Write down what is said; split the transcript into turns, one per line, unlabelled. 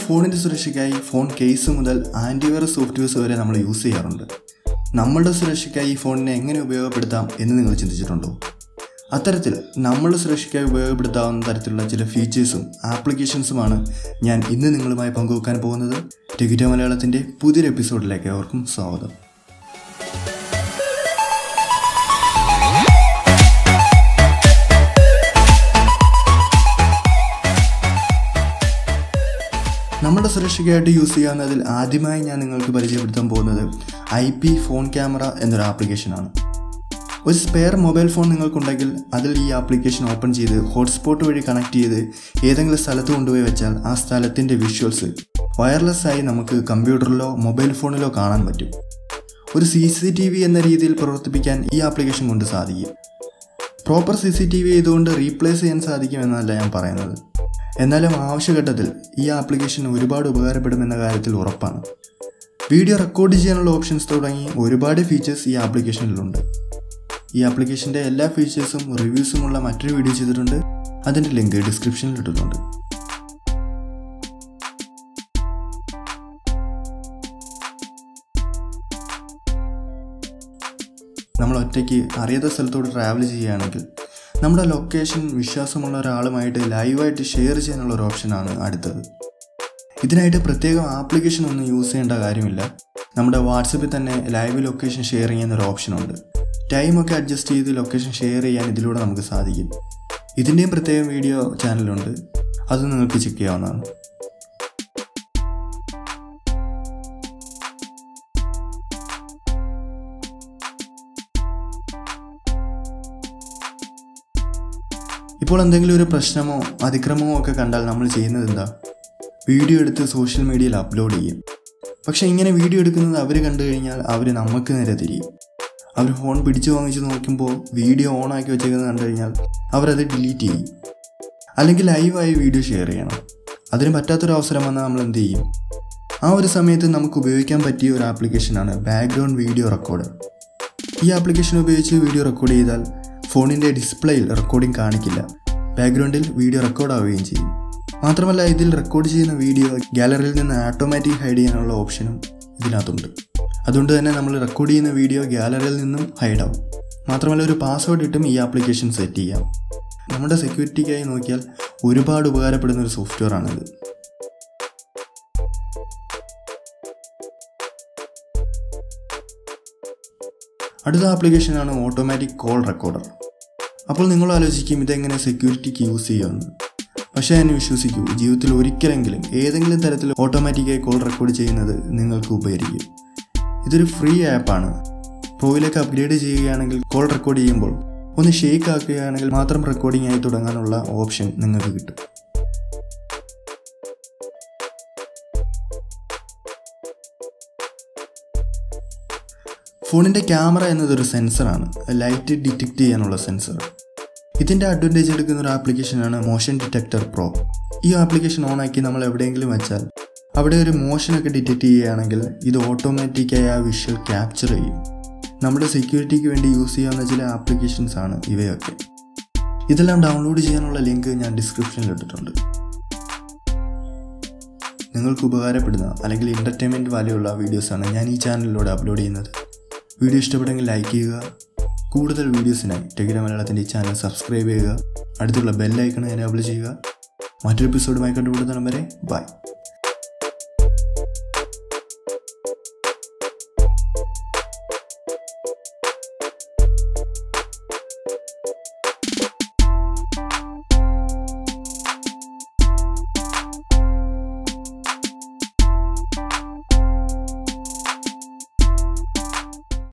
ഫോണിൻ്റെ സുരക്ഷയ്ക്കായി phone case മുതൽ ആൻറ്റിവൈറസ് സോഫ്റ്റ്വെയർസ് വരെ നമ്മൾ യൂസ് ചെയ്യാറുണ്ട്. നമ്മളുടെ സുരക്ഷയ്ക്കായി ഈ ഫോണിനെ എങ്ങനെ ഉപയോഗപ്പെടുത്താം എന്ന് നിങ്ങൾ ചിന്തിച്ചിട്ടുണ്ടോ? അത്തരത്തിൽ നമ്മളുടെ സുരക്ഷയ്ക്കായി ഉപയോഗപ്പെടുത്താവുന്ന തരത്തിലുള്ള ചില ഫീച്ചേഴ്സും ആപ്ലിക്കേഷൻസുമാണ് ഞാൻ ഇന്ന് നിങ്ങളുമായി പങ്കുവെക്കാൻ പോകുന്നത്. ടെക്കിറ്റോ മലയാളത്തിൻ്റെ പുതിയൊരു എപ്പിസോഡിലേക്ക് അവർക്കും സ്വാഗതം. നമ്മുടെ സുരക്ഷയ്ക്കായിട്ട് യൂസ് ചെയ്യാവുന്നതിൽ ആദ്യമായി ഞാൻ നിങ്ങൾക്ക് പരിചയപ്പെടുത്താൻ പോകുന്നത് IP ഫോൺ ക്യാമറ എന്നൊരു ആപ്ലിക്കേഷനാണ്. ഒരു സ്പെയർ മൊബൈൽ ഫോൺ നിങ്ങൾക്കുണ്ടെങ്കിൽ അതിൽ ഈ ആപ്ലിക്കേഷൻ ഓപ്പൺ ചെയ്ത് ഹോട്ട്സ്പോട്ട് വഴി കണക്ട് ചെയ്ത് ഏതെങ്കിലും സ്ഥലത്ത് കൊണ്ടുപോയി വെച്ചാൽ ആ സ്ഥലത്തിൻ്റെ വിഷ്വൽസ് വയർലെസ് ആയി നമുക്ക് കമ്പ്യൂട്ടറിലോ മൊബൈൽ ഫോണിലോ കാണാൻ പറ്റും. ഒരു CCTV എന്ന രീതിയിൽ പ്രവർത്തിപ്പിക്കാൻ ഈ ആപ്ലിക്കേഷൻ കൊണ്ട് സാധിക്കും. പ്രോപ്പർ CCTV ഇതുകൊണ്ട് റീപ്ലേസ് ചെയ്യാൻ സാധിക്കുമെന്നല്ല ഞാൻ പറയുന്നത്. എന്നാലും ആവശ്യഘട്ടത്തിൽ ഈ ആപ്ലിക്കേഷൻ ഒരുപാട് ഉപകാരപ്പെടുമെന്ന കാര്യത്തിൽ ഉറപ്പാണ്. വീഡിയോ റെക്കോർഡ് ചെയ്യാനുള്ള ഓപ്ഷൻസ് തുടങ്ങി ഒരുപാട് ഫീച്ചേഴ്സ് ഈ ആപ്ലിക്കേഷനിലുണ്ട്. ഈ ആപ്ലിക്കേഷൻ്റെ എല്ലാ ഫീച്ചേഴ്സും റിവ്യൂസുമുള്ള മറ്റൊരു വീഡിയോ ചെയ്തിട്ടുണ്ട്. അതിൻ്റെ ലിങ്ക് ഡിസ്ക്രിപ്ഷനിൽ ഇട്ടിട്ടുണ്ട്. നമ്മൾ ഒറ്റയ്ക്ക് അറിയാത്ത സ്ഥലത്തോട് ട്രാവൽ ചെയ്യുകയാണെങ്കിൽ നമ്മുടെ ലൊക്കേഷൻ വിശ്വാസമുള്ള ഒരാളുമായിട്ട് ലൈവായിട്ട് ഷെയർ ചെയ്യാനുള്ള ഒരു ഓപ്ഷനാണ് അടുത്തത്. ഇതിനായിട്ട് പ്രത്യേകം ആപ്ലിക്കേഷൻ ഒന്നും യൂസ് ചെയ്യേണ്ട കാര്യമില്ല. നമ്മുടെ വാട്സപ്പിൽ തന്നെ ലൈവ് ലൊക്കേഷൻ ഷെയർ ചെയ്യുന്നൊരു ഓപ്ഷനുണ്ട്. ടൈമൊക്കെ അഡ്ജസ്റ്റ് ചെയ്ത് ലൊക്കേഷൻ ഷെയർ ചെയ്യാൻ ഇതിലൂടെ നമുക്ക് സാധിക്കും. ഇതിൻ്റെയും പ്രത്യേകം വീഡിയോ ചാനലുണ്ട്, അത് നിങ്ങൾക്ക് ചെക്ക് ചെയ്യാവുന്നതാണ്. ഇപ്പോൾ എന്തെങ്കിലും ഒരു പ്രശ്നമോ അതിക്രമമോ ഒക്കെ കണ്ടാൽ നമ്മൾ ചെയ്യുന്നത് എന്താ? വീഡിയോ എടുത്ത് സോഷ്യൽ മീഡിയയിൽ അപ്ലോഡ് ചെയ്യും. പക്ഷേ ഇങ്ങനെ വീഡിയോ എടുക്കുന്നത് അവർ കണ്ടു കഴിഞ്ഞാൽ അവർ നമുക്ക് നേരെ തിരിയും. അവർ ഫോൺ പിടിച്ചു വാങ്ങിച്ച് നോക്കുമ്പോൾ വീഡിയോ ഓണാക്കി വെച്ചേക്കുന്നത് കണ്ടു കഴിഞ്ഞാൽ അവരത് ഡിലീറ്റ് ചെയ്യും. അല്ലെങ്കിൽ ലൈവായി വീഡിയോ ഷെയർ ചെയ്യണം. അതിന് പറ്റാത്തൊരു അവസരം വന്നാൽ നമ്മൾ എന്ത് ചെയ്യും? ആ ഒരു സമയത്ത് നമുക്ക് ഉപയോഗിക്കാൻ പറ്റിയ ഒരു ആപ്ലിക്കേഷനാണ് ബാക്ക്ഗ്രൗണ്ട് വീഡിയോ റെക്കോർഡർ. ഈ ആപ്ലിക്കേഷൻ ഉപയോഗിച്ച് വീഡിയോ റെക്കോർഡ് ചെയ്താൽ ഫോണിൻ്റെ ഡിസ്പ്ലേയിൽ റെക്കോർഡിംഗ് കാണിക്കില്ല. ബാക്ക്ഗ്രൗണ്ടിൽ വീഡിയോ റെക്കോർഡ് ആവുകയും ചെയ്യും. മാത്രമല്ല ഇതിൽ റെക്കോർഡ് ചെയ്യുന്ന വീഡിയോ ഗാലറിയിൽ നിന്ന് ഓട്ടോമാറ്റിക് ഹൈഡ് ചെയ്യാനുള്ള ഓപ്ഷനും ഇതിനകത്തുണ്ട്. അതുകൊണ്ട് തന്നെ നമ്മൾ റെക്കോർഡ് ചെയ്യുന്ന വീഡിയോ ഗാലറിയിൽ നിന്നും ഹൈഡ് ആവും. മാത്രമല്ല ഒരു പാസ്വേഡ് ഇട്ടും ഈ ആപ്ലിക്കേഷൻ സെറ്റ് ചെയ്യാം. നമ്മുടെ സെക്യൂരിറ്റിക്കായി നോക്കിയാൽ ഒരുപാട് ഉപകാരപ്പെടുന്ന ഒരു സോഫ്റ്റ്വെയർ ആണിത്. അടുത്ത ആപ്ലിക്കേഷനാണ് ഓട്ടോമാറ്റിക് കോൾ റെക്കോർഡർ. അപ്പോൾ നിങ്ങൾ ആലോചിക്കും ഇതെങ്ങനെ സെക്യൂരിറ്റിക്ക് യൂസ് ചെയ്യുമെന്ന്. പക്ഷേ എന്നെ വിശ്വസിക്കൂ, ജീവിതത്തിൽ ഒരിക്കലെങ്കിലും ഏതെങ്കിലും തരത്തിൽ ഓട്ടോമാറ്റിക്കായി കോൾ റെക്കോർഡ് ചെയ്യുന്നത് നിങ്ങൾക്ക് ഉപകരിക്കും. ഇതൊരു ഫ്രീ ആപ്പാണ്. പ്രോയിലേക്ക് അപ്ഗ്രേഡ് ചെയ്യുകയാണെങ്കിൽ കോൾ റെക്കോർഡ് ചെയ്യുമ്പോൾ ഒന്ന് ഷേക്ക് ആക്കുകയാണെങ്കിൽ മാത്രം റെക്കോർഡിംഗ് ആയി തുടങ്ങാനുള്ള ഓപ്ഷൻ നിങ്ങൾക്ക് കിട്ടും. ഫോണിൻ്റെ ക്യാമറ എന്നതൊരു സെൻസറാണ്, ലൈറ്റ് ഡിറ്റക്റ്റ് ചെയ്യാനുള്ള സെൻസർ. ഇതിൻ്റെ അഡ്വാൻറ്റേജ് എടുക്കുന്ന ഒരു ആപ്ലിക്കേഷനാണ് മോഷൻ ഡിറ്റക്ടർ പ്രോ. ഈ ആപ്ലിക്കേഷൻ ഓണാക്കി നമ്മൾ എവിടെയെങ്കിലും വെച്ചാൽ അവിടെ ഒരു മോഷനൊക്കെ ഡിറ്റക്റ്റ് ചെയ്യുകയാണെങ്കിൽ ഇത് ഓട്ടോമാറ്റിക്കായി ആ വിഷ്വൽ ക്യാപ്ചർ ചെയ്യും. നമ്മുടെ സെക്യൂരിറ്റിക്ക് വേണ്ടി യൂസ് ചെയ്യാവുന്ന ചില ആപ്ലിക്കേഷൻസ് ആണ് ഇവയൊക്കെ. ഇതെല്ലാം ഡൗൺലോഡ് ചെയ്യാനുള്ള ലിങ്ക് ഞാൻ ഡിസ്ക്രിപ്ഷനിൽ ഇട്ടിട്ടുണ്ട്. നിങ്ങൾക്ക് ഉപകാരപ്പെടുന്ന അല്ലെങ്കിൽ എൻ്റർടൈൻമെൻറ്റ് വാല്യുള്ള വീഡിയോസാണ് ഞാൻ ഈ ചാനലിലൂടെ അപ്ലോഡ് ചെയ്യുന്നത്. വീഡിയോ ഇഷ്ടപ്പെട്ടെങ്കിൽ ലൈക്ക് ചെയ്യുക. കൂടുതൽ വീഡിയോസിനായി ടെക്കിറ്റോ മലയാളത്തിൻ്റെ ഈ ചാനൽ സബ്സ്ക്രൈബ് ചെയ്യുക. അടുത്തുള്ള ബെൽ ഐക്കൺ എനേബിൾ ചെയ്യുക. മറ്റൊരു എപ്പിസോഡുമായി കണ്ടുപിടുത്തം വരെ ബൈ.